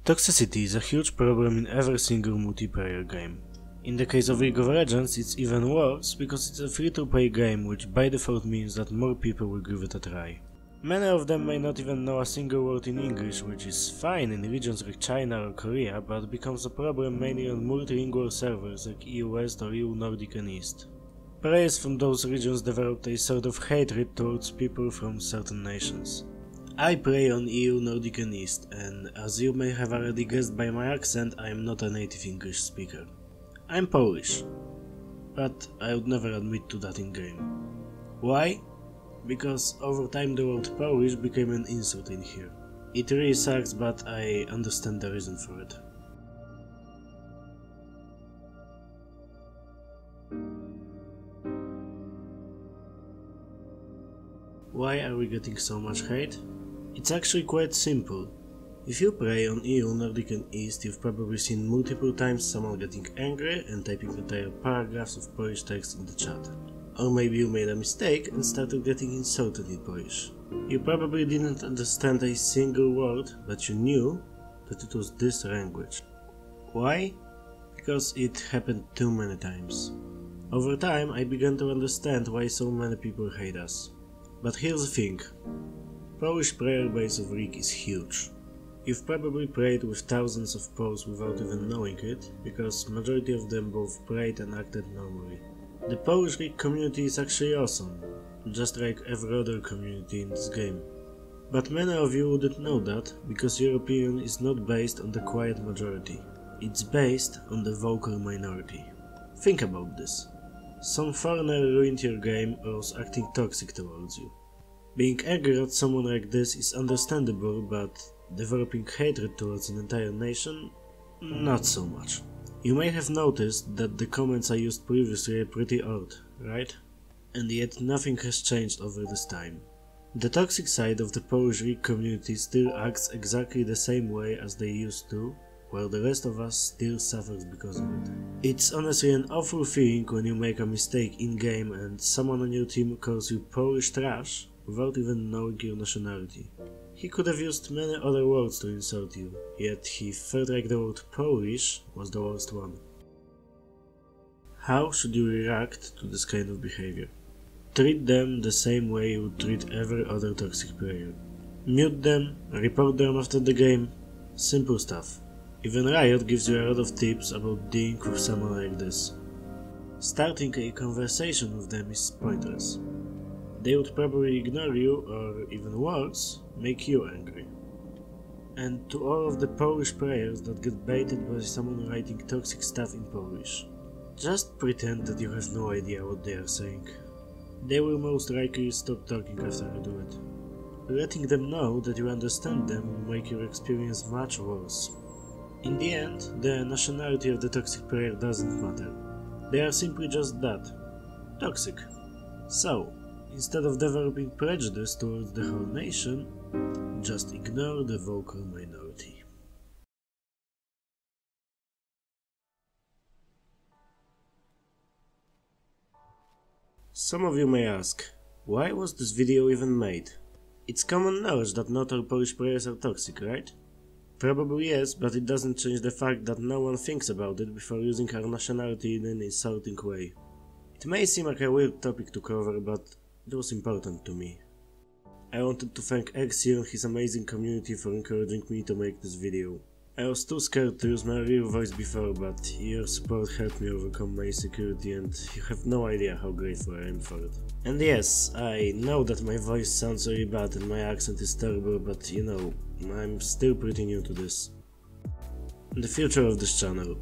Toxicity is a huge problem in every single multiplayer game. In the case of League of Legends it's even worse because it's a free-to-play game, which by default means that more people will give it a try. Many of them may not even know a single word in English, which is fine in regions like China or Korea, but becomes a problem mainly on multilingual servers like EU West or EU Nordic and East. Players from those regions developed a sort of hatred towards people from certain nations. I play on EU Nordic and East, and as you may have already guessed by my accent, I am not a native English speaker. I'm Polish, but I would never admit to that in game. Why? Because over time the word Polish became an insult in here. It really sucks, but I understand the reason for it. Why are we getting so much hate? It's actually quite simple. If you play on EU, Nordic and East, you've probably seen multiple times someone getting angry and typing entire paragraphs of Polish text in the chat. Or maybe you made a mistake and started getting insulted in Polish. You probably didn't understand a single word, but you knew that it was this language. Why? Because it happened too many times. Over time I began to understand why so many people hate us. But here's the thing. Polish player base of League is huge. You've probably played with thousands of Poles without even knowing it, because majority of them both played and acted normally. The Polish League community is actually awesome, just like every other community in this game. But many of you wouldn't know that, because your opinion is not based on the quiet majority. It's based on the vocal minority. Think about this. Some foreigner ruined your game or was acting toxic towards you. Being angry at someone like this is understandable, but developing hatred towards an entire nation? Not so much. You may have noticed that the comments I used previously are pretty odd, right? And yet nothing has changed over this time. The toxic side of the Polish League community still acts exactly the same way as they used to, while the rest of us still suffers because of it. It's honestly an awful feeling when you make a mistake in-game and someone on your team calls you Polish trash without even knowing your nationality. He could have used many other words to insult you, yet he felt like the word Polish was the worst one. How should you react to this kind of behavior? Treat them the same way you would treat every other toxic player. Mute them, report them after the game, simple stuff. Even Riot gives you a lot of tips about dealing with someone like this. Starting a conversation with them is pointless. They would probably ignore you, or even worse, make you angry. And to all of the Polish players that get baited by someone writing toxic stuff in Polish, just pretend that you have no idea what they are saying. They will most likely stop talking after you do it. Letting them know that you understand them will make your experience much worse. In the end, the nationality of the toxic player doesn't matter. They are simply just that. Toxic. So, instead of developing prejudice towards the whole nation, just ignore the vocal minority. Some of you may ask, why was this video even made? It's common knowledge that not all Polish players are toxic, right? Probably yes, but it doesn't change the fact that no one thinks about it before using our nationality in an insulting way. It may seem like a weird topic to cover, but it was important to me. I wanted to thank Exi and his amazing community for encouraging me to make this video. I was too scared to use my real voice before, but your support helped me overcome my insecurity, and you have no idea how grateful I am for it. And yes, I know that my voice sounds really bad and my accent is terrible, but you know, I'm still pretty new to this. The future of this channel.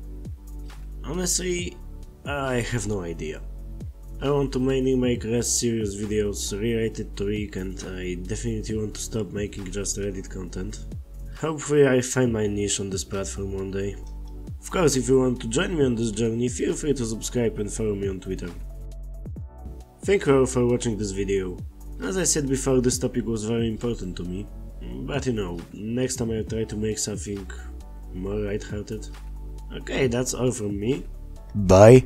Honestly, I have no idea. I want to mainly make less serious videos related to League, and I definitely want to stop making just Reddit content. Hopefully I find my niche on this platform one day. Of course, if you want to join me on this journey, feel free to subscribe and follow me on Twitter. Thank you all for watching this video. As I said before, this topic was very important to me, but you know, next time I'll try to make something more lighthearted. Okay, that's all from me. Bye!